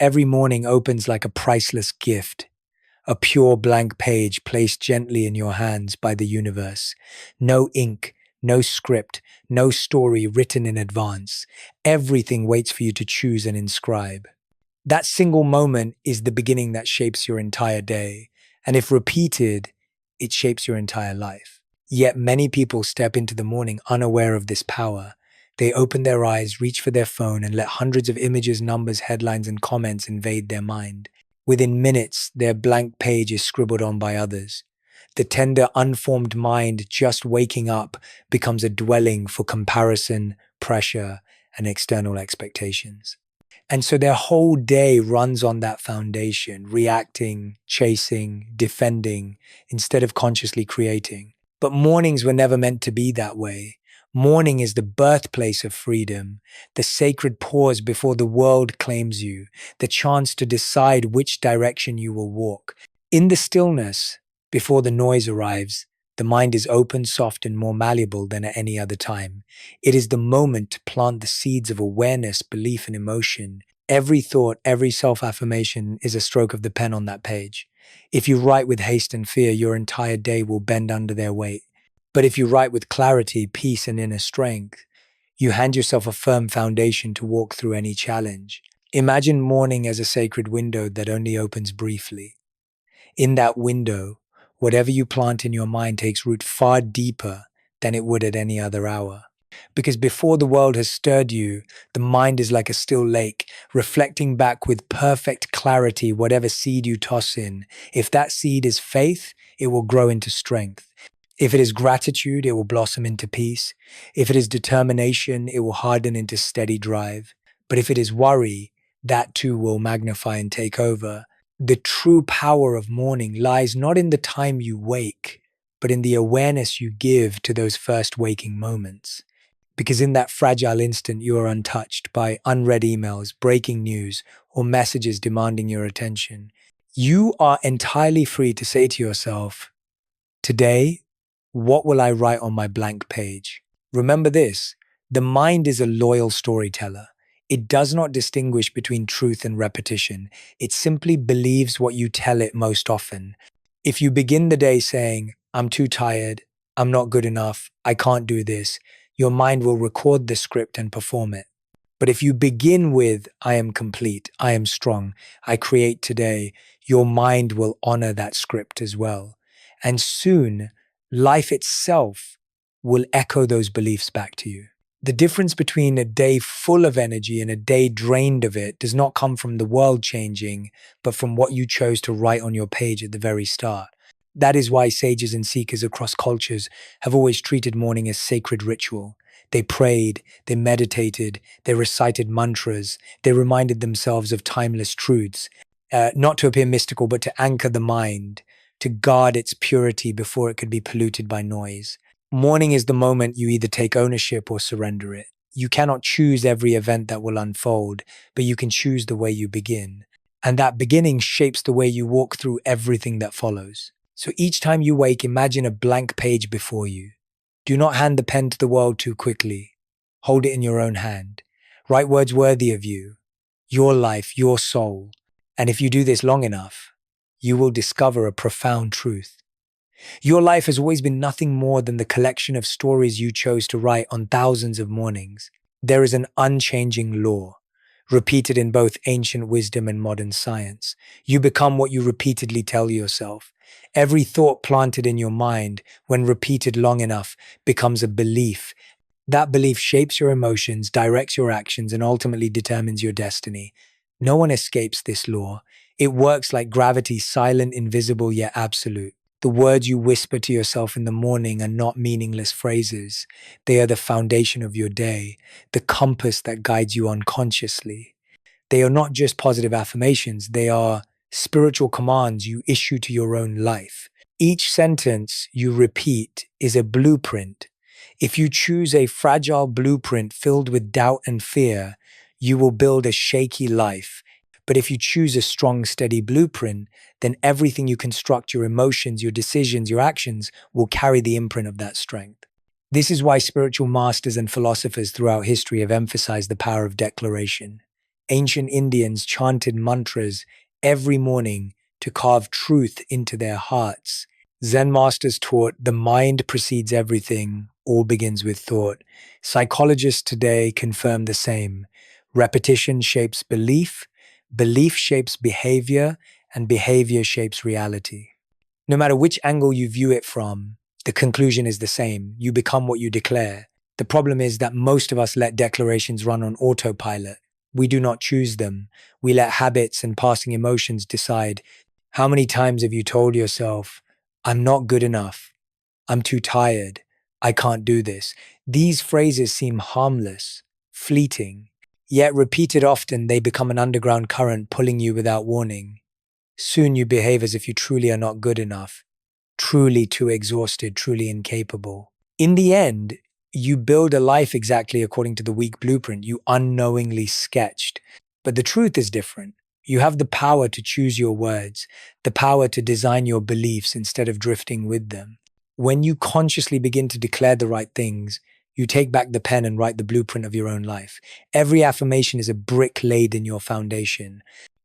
Every morning opens like a priceless gift, a pure blank page placed gently in your hands by the universe. No ink, no script, no story written in advance. Everything waits for you to choose and inscribe. That single moment is the beginning that shapes your entire day. And if repeated, it shapes your entire life. Yet many people step into the morning unaware of this power. They open their eyes, reach for their phone, and let hundreds of images, numbers, headlines, and comments invade their mind. Within minutes, their blank page is scribbled on by others. The tender, unformed mind just waking up becomes a dwelling for comparison, pressure, and external expectations. And so their whole day runs on that foundation, reacting, chasing, defending, instead of consciously creating. But mornings were never meant to be that way. Morning is the birthplace of freedom, the sacred pause before the world claims you, the chance to decide which direction you will walk. In the stillness, before the noise arrives, the mind is open, soft, and more malleable than at any other time. It is the moment to plant the seeds of awareness, belief, and emotion. Every thought, every self-affirmation is a stroke of the pen on that page. If you write with haste and fear, your entire day will bend under their weight. But if you write with clarity, peace, and inner strength, you hand yourself a firm foundation to walk through any challenge. Imagine morning as a sacred window that only opens briefly. In that window, whatever you plant in your mind takes root far deeper than it would at any other hour. Because before the world has stirred you, the mind is like a still lake, reflecting back with perfect clarity whatever seed you toss in. If that seed is faith, it will grow into strength. If it is gratitude, it will blossom into peace. If it is determination, it will harden into steady drive. But if it is worry, that too will magnify and take over. The true power of morning lies not in the time you wake, but in the awareness you give to those first waking moments. Because in that fragile instant, you are untouched by unread emails, breaking news, or messages demanding your attention. You are entirely free to say to yourself, today, what will I write on my blank page? Remember this, the mind is a loyal storyteller. It does not distinguish between truth and repetition. It simply believes what you tell it most often. If you begin the day saying, I'm too tired, I'm not good enough, I can't do this, your mind will record the script and perform it. But if you begin with, I am complete, I am strong, I create today, your mind will honor that script as well. And soon, life itself will echo those beliefs back to you. The difference between a day full of energy and a day drained of it does not come from the world changing, but from what you chose to write on your page at the very start. That is why sages and seekers across cultures have always treated morning as sacred ritual. They prayed, they meditated, they recited mantras, they reminded themselves of timeless truths, not to appear mystical, but to anchor the mind, to guard its purity before it could be polluted by noise. Morning is the moment you either take ownership or surrender it. You cannot choose every event that will unfold, but you can choose the way you begin. And that beginning shapes the way you walk through everything that follows. So each time you wake, imagine a blank page before you. Do not hand the pen to the world too quickly. Hold it in your own hand. Write words worthy of you, your life, your soul. And if you do this long enough, you will discover a profound truth. Your life has always been nothing more than the collection of stories you chose to write on thousands of mornings. There is an unchanging law, repeated in both ancient wisdom and modern science. You become what you repeatedly tell yourself. Every thought planted in your mind, when repeated long enough, becomes a belief. That belief shapes your emotions, directs your actions, and ultimately determines your destiny. No one escapes this law. It works like gravity, silent, invisible, yet absolute. The words you whisper to yourself in the morning are not meaningless phrases. They are the foundation of your day, the compass that guides you unconsciously. They are not just positive affirmations, they are spiritual commands you issue to your own life. Each sentence you repeat is a blueprint. If you choose a fragile blueprint filled with doubt and fear, you will build a shaky life. But if you choose a strong, steady blueprint, then everything you construct, your emotions, your decisions, your actions, will carry the imprint of that strength. This is why spiritual masters and philosophers throughout history have emphasized the power of declaration. Ancient Indians chanted mantras every morning to carve truth into their hearts. Zen masters taught the mind precedes everything, all begins with thought. Psychologists today confirm the same. Repetition shapes belief, belief shapes behavior, and behavior shapes reality. No matter which angle you view it from, the conclusion is the same. You become what you declare. The problem is that most of us let declarations run on autopilot. We do not choose them. We let habits and passing emotions decide. How many times have you told yourself, I'm not good enough, I'm too tired, I can't do this? These phrases seem harmless, fleeting, yet repeated often, they become an underground current pulling you without warning. Soon you behave as if you truly are not good enough, truly too exhausted, truly incapable. In the end, you build a life exactly according to the weak blueprint you unknowingly sketched. But the truth is different. You have the power to choose your words, the power to design your beliefs instead of drifting with them. When you consciously begin to declare the right things, you take back the pen and write the blueprint of your own life. Every affirmation is a brick laid in your foundation.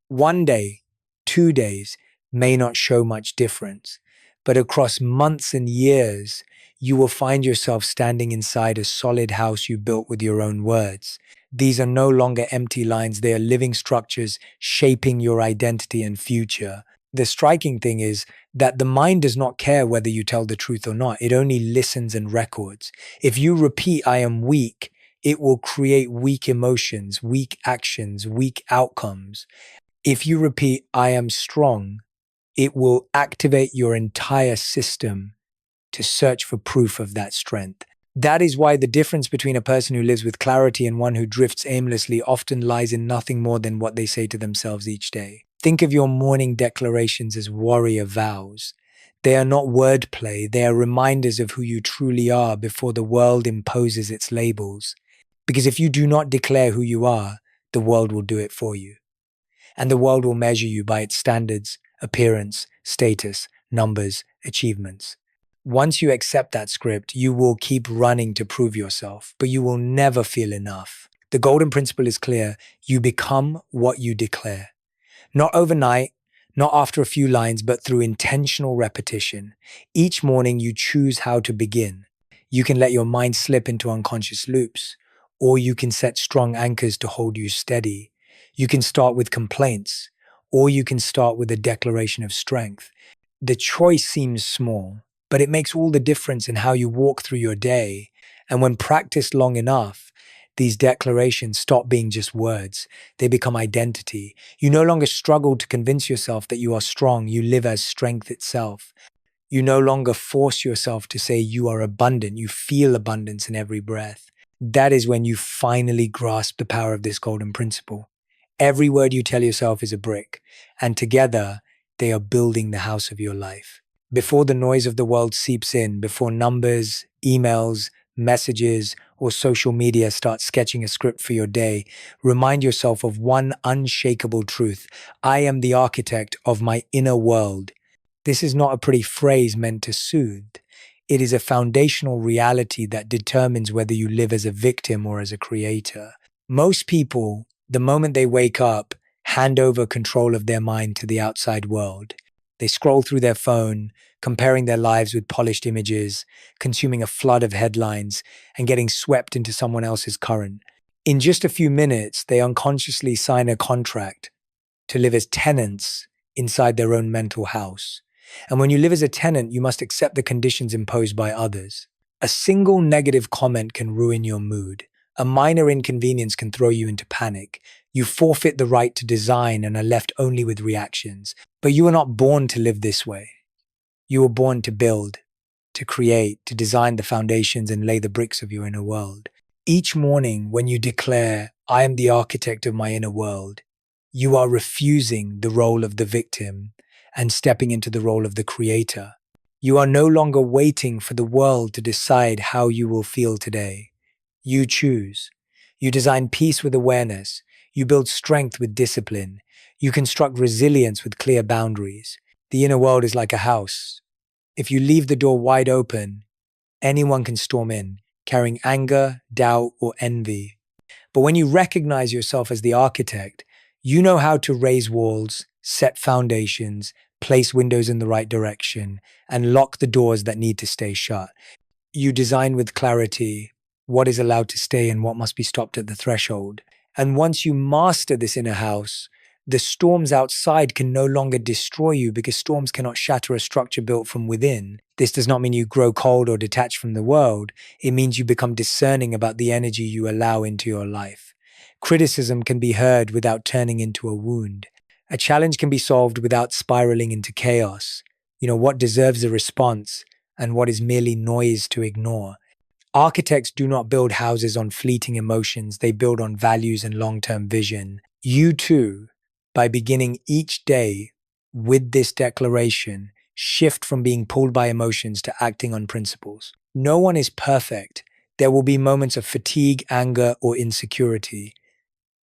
One day, 2 days may not show much difference, but across months and years, you will find yourself standing inside a solid house you built with your own words. These are no longer empty lines, they are living structures shaping your identity and future. The striking thing is that the mind does not care whether you tell the truth or not, it only listens and records. If you repeat, I am weak, it will create weak emotions, weak actions, weak outcomes. If you repeat, I am strong, it will activate your entire system to search for proof of that strength. That is why the difference between a person who lives with clarity and one who drifts aimlessly often lies in nothing more than what they say to themselves each day. Think of your morning declarations as warrior vows. They are not wordplay, they are reminders of who you truly are before the world imposes its labels. Because if you do not declare who you are, the world will do it for you. And the world will measure you by its standards, appearance, status, numbers, achievements. Once you accept that script, you will keep running to prove yourself, but you will never feel enough. The golden principle is clear. You become what you declare. Not overnight, not after a few lines, but through intentional repetition. Each morning you choose how to begin. You can let your mind slip into unconscious loops, or you can set strong anchors to hold you steady. You can start with complaints, or you can start with a declaration of strength. The choice seems small, but it makes all the difference in how you walk through your day. And when practiced long enough, these declarations stop being just words. They become identity. You no longer struggle to convince yourself that you are strong. You live as strength itself. You no longer force yourself to say you are abundant. You feel abundance in every breath. That is when you finally grasp the power of this golden principle. Every word you tell yourself is a brick, and together they are building the house of your life. Before the noise of the world seeps in, before numbers, emails, messages, or social media start sketching a script for your day, remind yourself of one unshakable truth. I am the architect of my inner world. This is not a pretty phrase meant to soothe. It is a foundational reality that determines whether you live as a victim or as a creator. Most people, the moment they wake up, hand over control of their mind to the outside world. They scroll through their phone, comparing their lives with polished images, consuming a flood of headlines, and getting swept into someone else's current. In just a few minutes, they unconsciously sign a contract to live as tenants inside their own mental house. And when you live as a tenant, you must accept the conditions imposed by others. A single negative comment can ruin your mood. A minor inconvenience can throw you into panic. You forfeit the right to design and are left only with reactions. But you are not born to live this way. You were born to build, to create, to design the foundations and lay the bricks of your inner world. Each morning, when you declare, I am the architect of my inner world, you are refusing the role of the victim and stepping into the role of the creator. You are no longer waiting for the world to decide how you will feel today. You choose. You design peace with awareness. You build strength with discipline. You construct resilience with clear boundaries. The inner world is like a house. If you leave the door wide open, anyone can storm in, carrying anger, doubt, or envy. But when you recognize yourself as the architect, you know how to raise walls, set foundations, place windows in the right direction, and lock the doors that need to stay shut. You design with clarity what is allowed to stay and what must be stopped at the threshold. And once you master this inner house, the storms outside can no longer destroy you because storms cannot shatter a structure built from within. This does not mean you grow cold or detached from the world. It means you become discerning about the energy you allow into your life. Criticism can be heard without turning into a wound. A challenge can be solved without spiraling into chaos. What deserves a response and what is merely noise to ignore. Architects do not build houses on fleeting emotions, they build on values and long-term vision. You too, by beginning each day with this declaration, shift from being pulled by emotions to acting on principles. No one is perfect. There will be moments of fatigue, anger, or insecurity,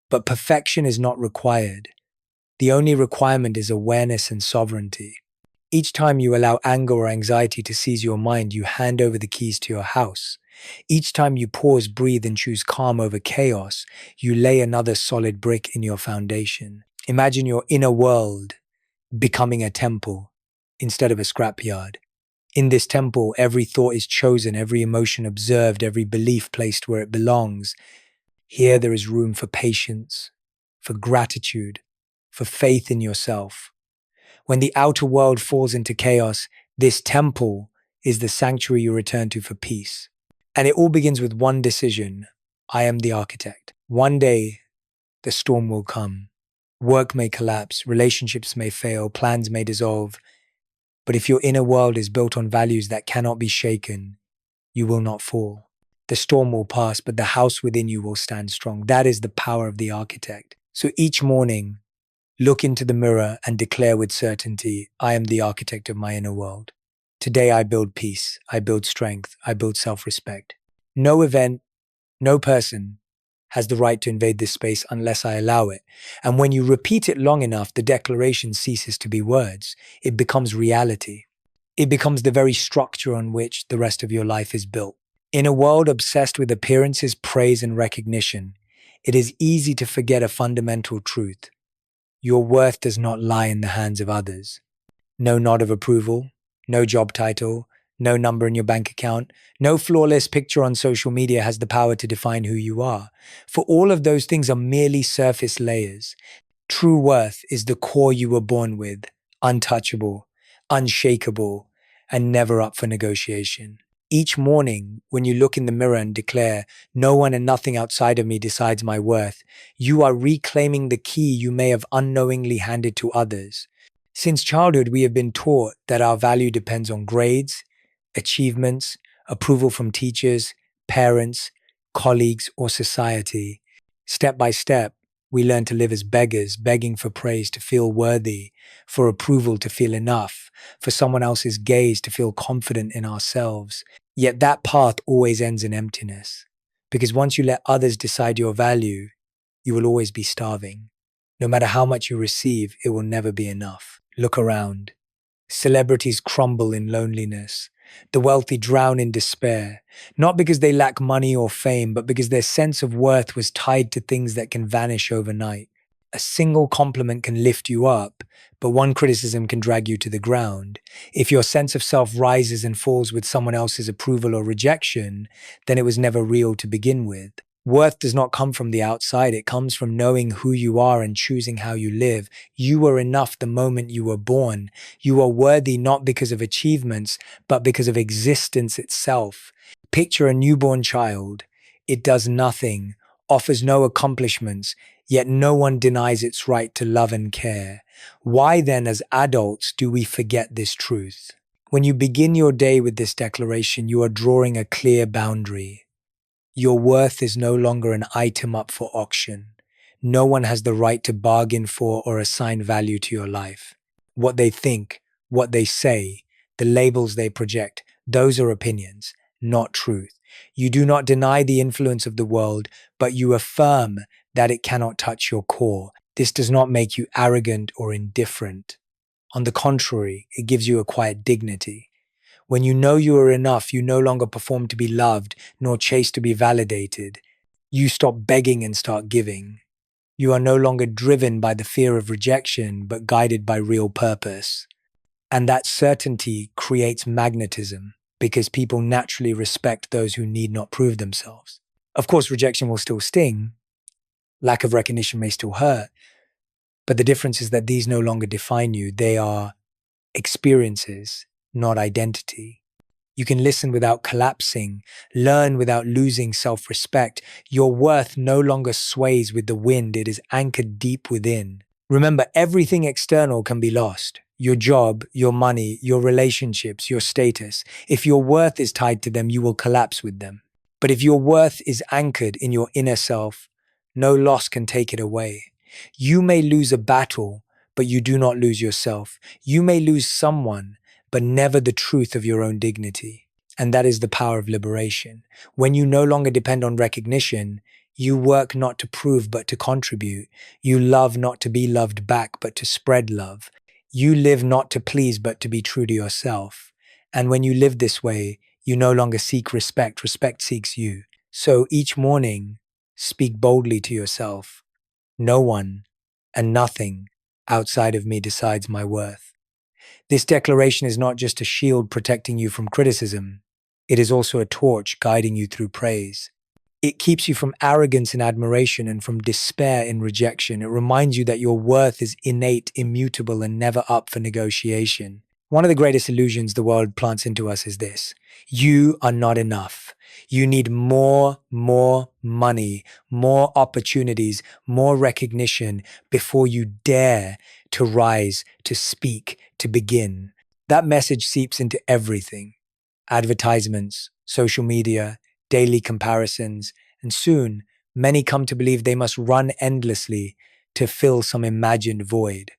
but perfection is not required. The only requirement is awareness and sovereignty. Each time you allow anger or anxiety to seize your mind, you hand over the keys to your house. Each time you pause, breathe, and choose calm over chaos, you lay another solid brick in your foundation. Imagine your inner world becoming a temple instead of a scrapyard. In this temple, every thought is chosen, every emotion observed, every belief placed where it belongs. Here there is room for patience, for gratitude, for faith in yourself. When the outer world falls into chaos, this temple is the sanctuary you return to for peace. And it all begins with one decision. I am the architect. One day, the storm will come. Work may collapse, relationships may fail, plans may dissolve. But if your inner world is built on values that cannot be shaken, you will not fall. The storm will pass, but the house within you will stand strong. That is the power of the architect. So each morning, look into the mirror and declare with certainty, I am the architect of my inner world. Today I build peace, I build strength, I build self-respect. No event, no person has the right to invade this space unless I allow it. And when you repeat it long enough, the declaration ceases to be words. It becomes reality. It becomes the very structure on which the rest of your life is built. In a world obsessed with appearances, praise, and recognition, it is easy to forget a fundamental truth. Your worth does not lie in the hands of others. No nod of approval, no job title, no number in your bank account, no flawless picture on social media has the power to define who you are. For all of those things are merely surface layers. True worth is the core you were born with, untouchable, unshakable, and never up for negotiation. Each morning, when you look in the mirror and declare, no one and nothing outside of me decides my worth, you are reclaiming the key you may have unknowingly handed to others. Since childhood, we have been taught that our value depends on grades, achievements, approval from teachers, parents, colleagues, or society. Step by step, we learn to live as beggars, begging for praise to feel worthy, for approval to feel enough, for someone else's gaze to feel confident in ourselves. Yet that path always ends in emptiness, because once you let others decide your value, you will always be starving. No matter how much you receive, it will never be enough. Look around. Celebrities crumble in loneliness. The wealthy drown in despair, not because they lack money or fame, but because their sense of worth was tied to things that can vanish overnight. A single compliment can lift you up, but one criticism can drag you to the ground. If your sense of self rises and falls with someone else's approval or rejection, then it was never real to begin with. Worth does not come from the outside. It comes from knowing who you are and choosing how you live. You were enough the moment you were born. You are worthy not because of achievements, but because of existence itself. Picture a newborn child. It does nothing, offers no accomplishments, yet no one denies its right to love and care. Why then, as adults, do we forget this truth? When you begin your day with this declaration, you are drawing a clear boundary. Your worth is no longer an item up for auction. No one has the right to bargain for or assign value to your life. What they think, what they say, the labels they project, those are opinions, not truth. You do not deny the influence of the world, but you affirm that it cannot touch your core. This does not make you arrogant or indifferent. On the contrary, it gives you a quiet dignity. When you know you are enough, you no longer perform to be loved, nor chase to be validated. You stop begging and start giving. You are no longer driven by the fear of rejection, but guided by real purpose. And that certainty creates magnetism because people naturally respect those who need not prove themselves. Of course, rejection will still sting, lack of recognition may still hurt, but the difference is that these no longer define you. They are experiences, not identity. You can listen without collapsing, learn without losing self-respect. Your worth no longer sways with the wind, it is anchored deep within. Remember, everything external can be lost. Your job, your money, your relationships, your status. If your worth is tied to them, you will collapse with them. But if your worth is anchored in your inner self, no loss can take it away. You may lose a battle, but you do not lose yourself. You may lose someone, but never the truth of your own dignity. And that is the power of liberation. When you no longer depend on recognition, you work not to prove but to contribute. You love not to be loved back but to spread love. You live not to please but to be true to yourself. And when you live this way, you no longer seek respect, respect seeks you. So each morning, speak boldly to yourself. No one and nothing outside of me decides my worth. This declaration is not just a shield protecting you from criticism, it is also a torch guiding you through praise. It keeps you from arrogance in admiration and from despair in rejection. It reminds you that your worth is innate, immutable, and never up for negotiation. One of the greatest illusions the world plants into us is this: you are not enough. You need more money, more opportunities, more recognition before you dare to rise, to speak, to begin. That message seeps into everything: advertisements, social media, daily comparisons, and soon many come to believe they must run endlessly to fill some imagined void.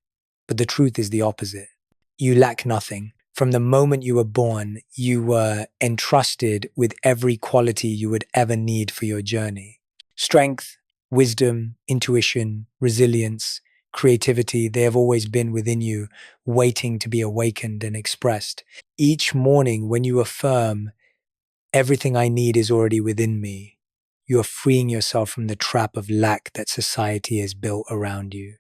But the truth is the opposite. You lack nothing. From the moment you were born, you were entrusted with every quality you would ever need for your journey. Strength, wisdom, intuition, resilience, creativity, they have always been within you, waiting to be awakened and expressed. Each morning when you affirm, everything I need is already within me, you are freeing yourself from the trap of lack that society has built around you.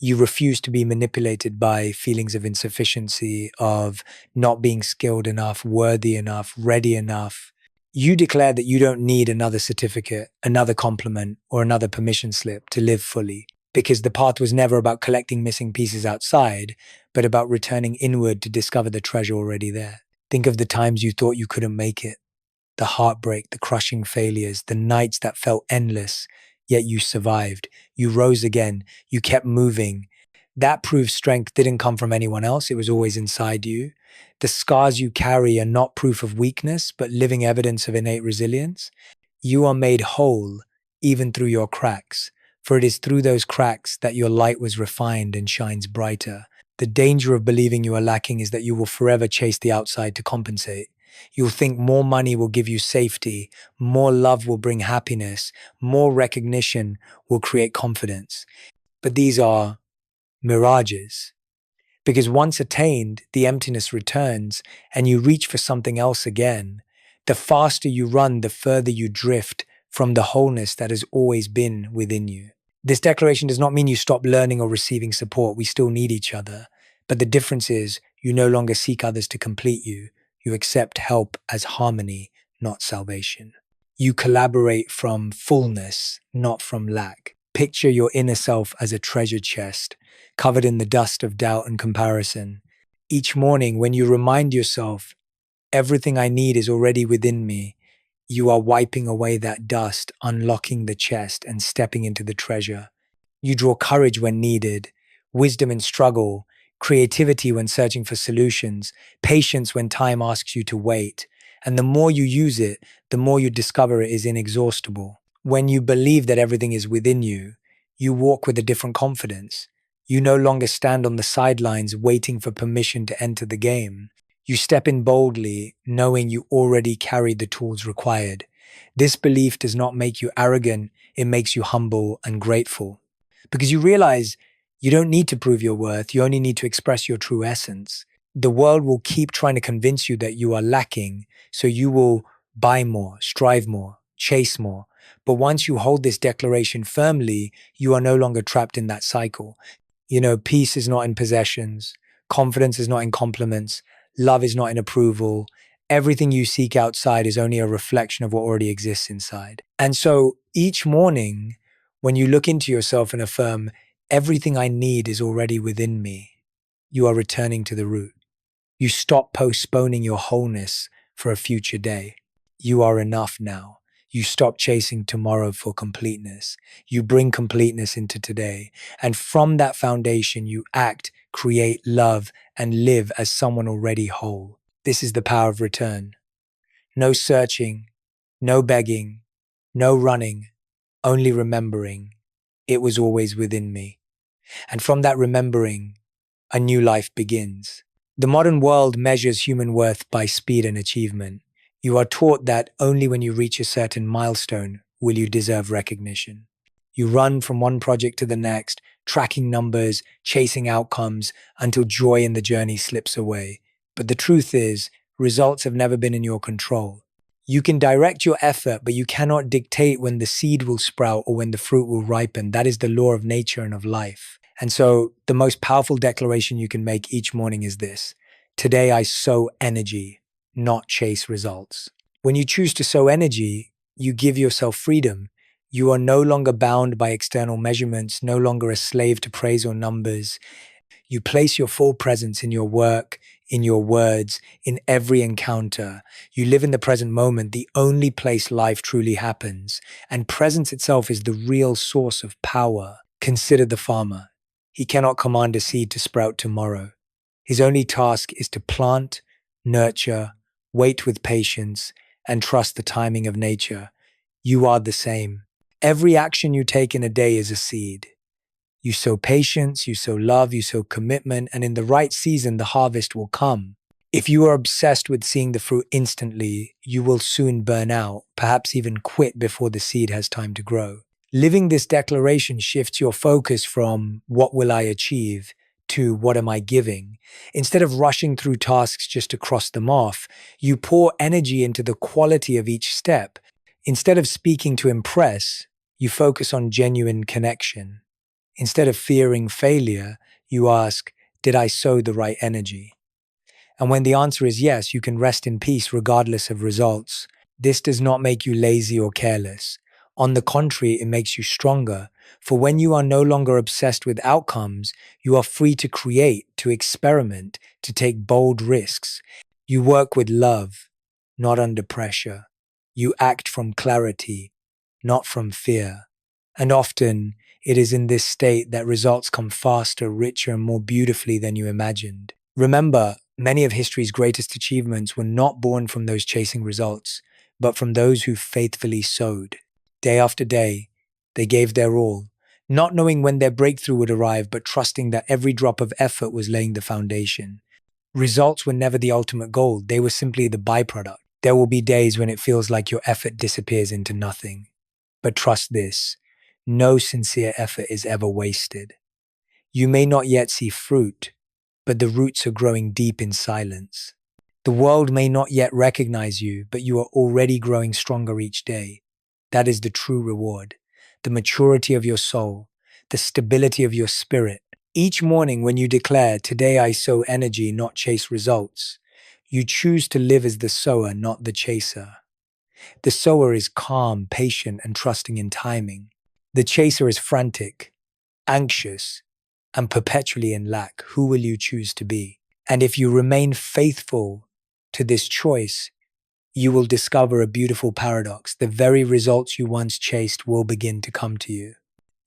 You refuse to be manipulated by feelings of insufficiency, of not being skilled enough, worthy enough, ready enough. You declare that you don't need another certificate, another compliment, or another permission slip to live fully, because the path was never about collecting missing pieces outside, but about returning inward to discover the treasure already there. Think of the times you thought you couldn't make it, the heartbreak, the crushing failures, the nights that felt endless, yet you survived. You rose again. You kept moving. That proves strength didn't come from anyone else. It was always inside you. The scars you carry are not proof of weakness, but living evidence of innate resilience. You are made whole, even through your cracks, for it is through those cracks that your light was refined and shines brighter. The danger of believing you are lacking is that you will forever chase the outside to compensate. You'll think more money will give you safety, more love will bring happiness, more recognition will create confidence. But these are mirages. Because once attained, the emptiness returns and you reach for something else again. The faster you run, the further you drift from the wholeness that has always been within you. This declaration does not mean you stop learning or receiving support. We still need each other. But the difference is you no longer seek others to complete you. You accept help as harmony, not salvation. You collaborate from fullness, not from lack. Picture your inner self as a treasure chest, covered in the dust of doubt and comparison. Each morning, when you remind yourself, everything I need is already within me, you are wiping away that dust, unlocking the chest, and stepping into the treasure. You draw courage when needed, wisdom in struggle, creativity when searching for solutions, patience when time asks you to wait. And the more you use it, the more you discover it is inexhaustible. When you believe that everything is within you, you walk with a different confidence. You no longer stand on the sidelines waiting for permission to enter the game. You step in boldly, knowing you already carry the tools required. This belief does not make you arrogant, it makes you humble and grateful. Because you realize you don't need to prove your worth, you only need to express your true essence. The world will keep trying to convince you that you are lacking, so you will buy more, strive more, chase more. But once you hold this declaration firmly, you are no longer trapped in that cycle. Peace is not in possessions, confidence is not in compliments, love is not in approval. Everything you seek outside is only a reflection of what already exists inside. And so each morning, when you look into yourself and affirm, everything I need is already within me, you are returning to the root. You stop postponing your wholeness for a future day. You are enough now. You stop chasing tomorrow for completeness. You bring completeness into today. And from that foundation, you act, create, love, and live as someone already whole. This is the power of return. No searching, no begging, no running, only remembering. It was always within me. And from that remembering, a new life begins. The modern world measures human worth by speed and achievement. You are taught that only when you reach a certain milestone will you deserve recognition. You run from one project to the next, tracking numbers, chasing outcomes, until joy in the journey slips away. But the truth is, results have never been in your control. You can direct your effort, but you cannot dictate when the seed will sprout or when the fruit will ripen. That is the law of nature and of life. And so the most powerful declaration you can make each morning is this: today I sow energy, not chase results. When you choose to sow energy, you give yourself freedom. You are no longer bound by external measurements, no longer a slave to praise or numbers. You place your full presence in your work, in your words, in every encounter. You live in the present moment, the only place life truly happens. And presence itself is the real source of power. Consider the farmer. He cannot command a seed to sprout tomorrow. His only task is to plant, nurture, wait with patience, and trust the timing of nature. You are the same. Every action you take in a day is a seed. You sow patience, you sow love, you sow commitment, and in the right season, the harvest will come. If you are obsessed with seeing the fruit instantly, you will soon burn out, perhaps even quit before the seed has time to grow. Living this declaration shifts your focus from what will I achieve to what am I giving. Instead of rushing through tasks just to cross them off, you pour energy into the quality of each step. Instead of speaking to impress, you focus on genuine connection. Instead of fearing failure, you ask, did I sow the right energy? And when the answer is yes, you can rest in peace regardless of results. This does not make you lazy or careless. On the contrary, it makes you stronger. For when you are no longer obsessed with outcomes, you are free to create, to experiment, to take bold risks. You work with love, not under pressure. You act from clarity, not from fear. And often, it is in this state that results come faster, richer, and more beautifully than you imagined. Remember, many of history's greatest achievements were not born from those chasing results, but from those who faithfully sowed. Day after day, they gave their all, not knowing when their breakthrough would arrive, but trusting that every drop of effort was laying the foundation. Results were never the ultimate goal, they were simply the byproduct. There will be days when it feels like your effort disappears into nothing. But trust this, no sincere effort is ever wasted. You may not yet see fruit, but the roots are growing deep in silence. The world may not yet recognize you, but you are already growing stronger each day. That is the true reward, the maturity of your soul, the stability of your spirit. Each morning when you declare, today I sow energy, not chase results, you choose to live as the sower, not the chaser. The sower is calm, patient, and trusting in timing. The chaser is frantic, anxious, and perpetually in lack. Who will you choose to be? And if you remain faithful to this choice, you will discover a beautiful paradox. The very results you once chased will begin to come to you.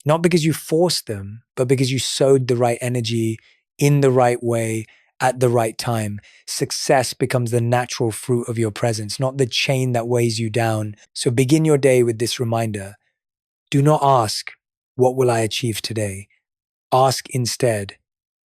Not because you forced them, but because you sowed the right energy in the right way at the right time. Success becomes the natural fruit of your presence, not the chain that weighs you down. So begin your day with this reminder. Do not ask, what will I achieve today? Ask instead,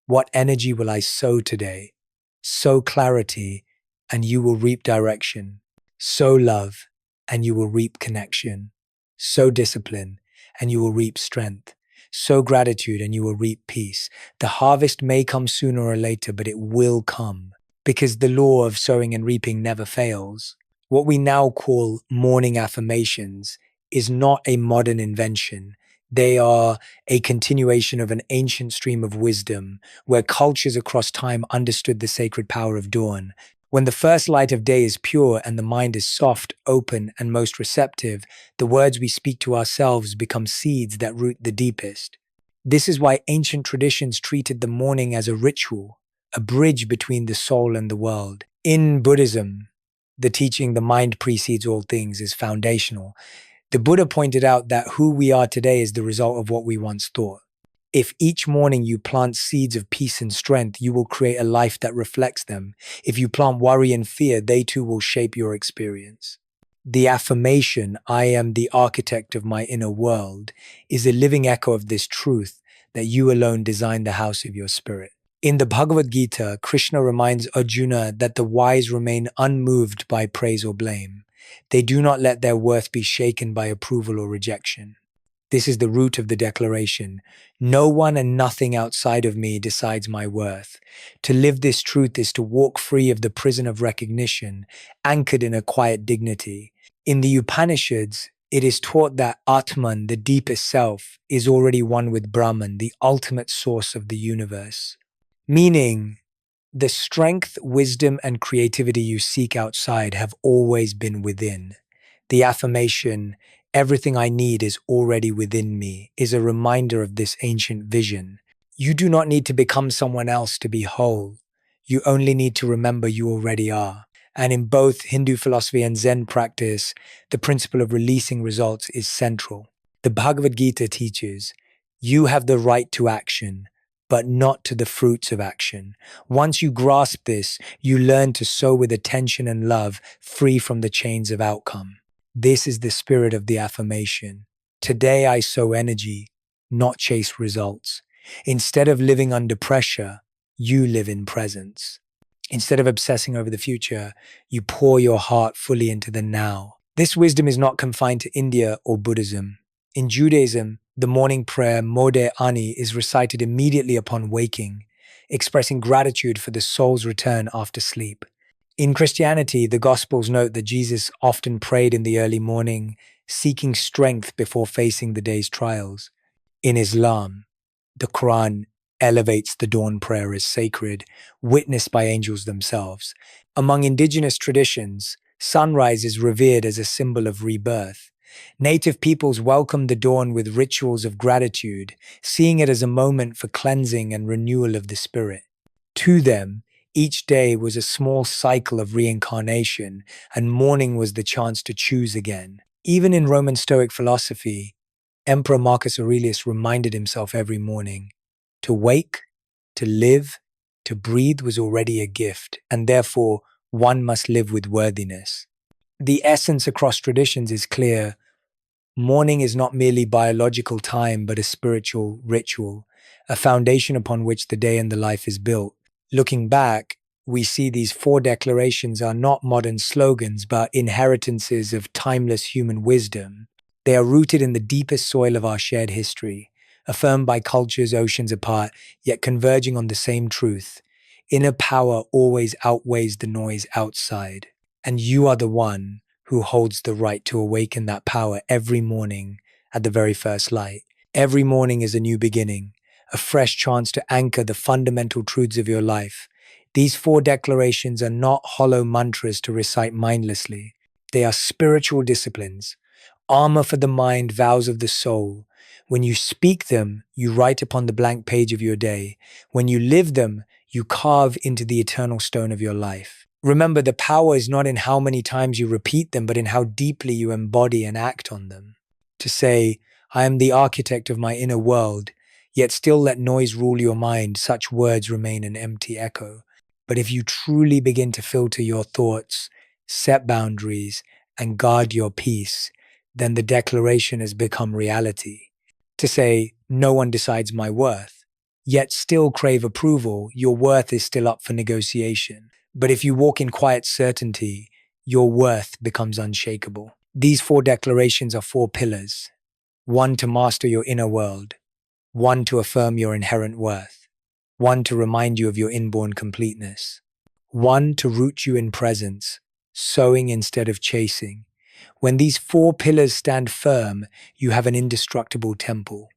what energy will I sow today? Sow clarity, and you will reap direction. Sow love, and you will reap connection. Sow discipline, and you will reap strength. Sow gratitude, and you will reap peace. The harvest may come sooner or later, but it will come, because the law of sowing and reaping never fails. What we now call morning affirmations is not a modern invention. They are a continuation of an ancient stream of wisdom where cultures across time understood the sacred power of dawn. When the first light of day is pure and the mind is soft, open, and most receptive, the words we speak to ourselves become seeds that root the deepest. This is why ancient traditions treated the morning as a ritual, a bridge between the soul and the world. In Buddhism, the teaching the mind precedes all things is foundational. The Buddha pointed out that who we are today is the result of what we once thought. If each morning you plant seeds of peace and strength, you will create a life that reflects them. If you plant worry and fear, they too will shape your experience. The affirmation, "I am the architect of my inner world," is a living echo of this truth that you alone design the house of your spirit. In the Bhagavad Gita, Krishna reminds Arjuna that the wise remain unmoved by praise or blame. They do not let their worth be shaken by approval or rejection. This is the root of the declaration. No one and nothing outside of me decides my worth. To live this truth is to walk free of the prison of recognition, anchored in a quiet dignity. In the Upanishads, it is taught that Atman, the deepest self, is already one with Brahman, the ultimate source of the universe. Meaning, the strength, wisdom, and creativity you seek outside have always been within. The affirmation, "Everything I need is already within me," is a reminder of this ancient vision. You do not need to become someone else to be whole. You only need to remember you already are. And in both Hindu philosophy and Zen practice, the principle of releasing results is central. The Bhagavad Gita teaches, "You have the right to action, but not to the fruits of action." Once you grasp this, you learn to sow with attention and love, free from the chains of outcome. This is the spirit of the affirmation. Today I sow energy, not chase results. Instead of living under pressure, you live in presence. Instead of obsessing over the future, you pour your heart fully into the now. This wisdom is not confined to India or Buddhism. In Judaism, the morning prayer Modeh Ani is recited immediately upon waking, expressing gratitude for the soul's return after sleep. In Christianity, the Gospels note that Jesus often prayed in the early morning, seeking strength before facing the day's trials. In Islam, the Quran elevates the dawn prayer as sacred, witnessed by angels themselves. Among indigenous traditions, sunrise is revered as a symbol of rebirth. Native peoples welcome the dawn with rituals of gratitude, seeing it as a moment for cleansing and renewal of the spirit. To them, each day was a small cycle of reincarnation, and morning was the chance to choose again. Even in Roman Stoic philosophy, Emperor Marcus Aurelius reminded himself every morning, to wake, to live, to breathe was already a gift, and therefore one must live with worthiness. The essence across traditions is clear. Morning is not merely biological time, but a spiritual ritual, a foundation upon which the day and the life is built. Looking back, we see these four declarations are not modern slogans, but inheritances of timeless human wisdom. They are rooted in the deepest soil of our shared history, affirmed by cultures oceans apart, yet converging on the same truth. Inner power always outweighs the noise outside, and you are the one who holds the right to awaken that power every morning at the very first light. Every morning is a new beginning, a fresh chance to anchor the fundamental truths of your life. These four declarations are not hollow mantras to recite mindlessly. They are spiritual disciplines, armor for the mind, vows of the soul. When you speak them, you write upon the blank page of your day. When you live them, you carve into the eternal stone of your life. Remember, the power is not in how many times you repeat them, but in how deeply you embody and act on them. To say, "I am the architect of my inner world," yet still let noise rule your mind, such words remain an empty echo. But if you truly begin to filter your thoughts, set boundaries, and guard your peace, then the declaration has become reality. To say, "No one decides my worth," yet still crave approval, your worth is still up for negotiation. But if you walk in quiet certainty, your worth becomes unshakable. These four declarations are four pillars. One to master your inner world. One to affirm your inherent worth. One to remind you of your inborn completeness. One to root you in presence, sowing instead of chasing. When these four pillars stand firm, you have an indestructible temple.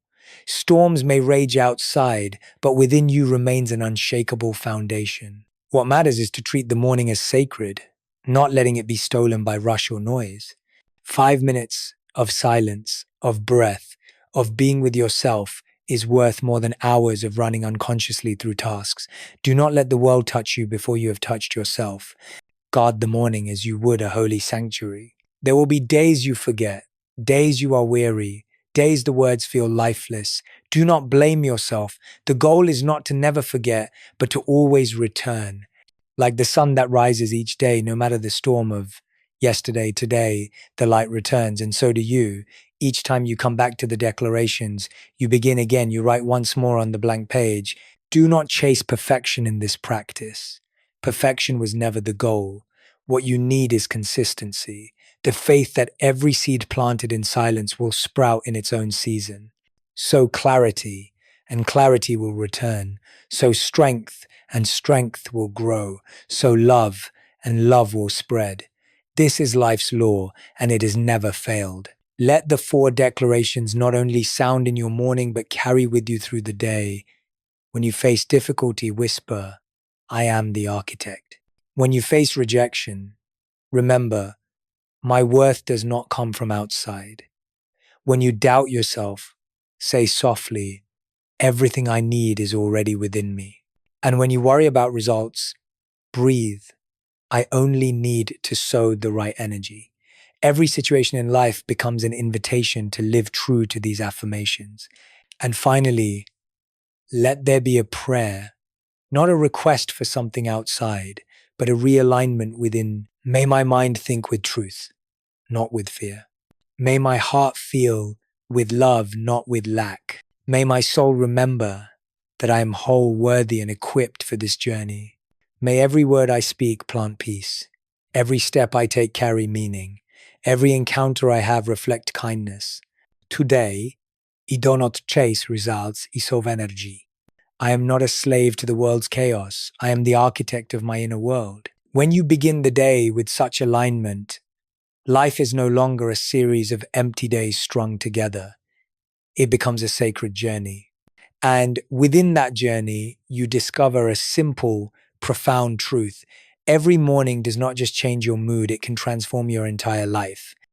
Storms may rage outside, but within you remains an unshakable foundation. What matters is to treat the morning as sacred, not letting it be stolen by rush or noise. 5 minutes of silence, of breath, of being with yourself is worth more than hours of running unconsciously through tasks. Do not let the world touch you before you have touched yourself. Guard the morning as you would a holy sanctuary. There will be days you forget, days you are weary, days the words feel lifeless. Do not blame yourself. The goal is not to never forget, but to always return. Like the sun that rises each day, no matter the storm of yesterday, today, the light returns, and so do you. Each time you come back to the declarations, you begin again, you write once more on the blank page. Do not chase perfection in this practice. Perfection was never the goal. What you need is consistency, the faith that every seed planted in silence will sprout in its own season. Sow clarity, and clarity will return. Sow strength, and strength will grow. Sow love, and love will spread. This is life's law, and it has never failed. Let the four declarations not only sound in your morning, but carry with you through the day. When you face difficulty, whisper, I am the architect. When you face rejection, remember, my worth does not come from outside. When you doubt yourself, say softly, everything I need is already within me. And when you worry about results, breathe. I only need to sow the right energy. Every situation in life becomes an invitation to live true to these affirmations. And finally, let there be a prayer, not a request for something outside, but a realignment within. May my mind think with truth, not with fear. May my heart feel with love, not with lack. May my soul remember that I am whole, worthy, and equipped for this journey. May every word I speak plant peace. Every step I take carry meaning. Every encounter I have reflect kindness. Today, I do not chase results, I solve energy. I am not a slave to the world's chaos. I am the architect of my inner world. When you begin the day with such alignment, life is no longer a series of empty days strung together. It becomes a sacred journey. And within that journey, you discover a simple, profound truth. Every morning does not just change your mood, it can transform your entire life.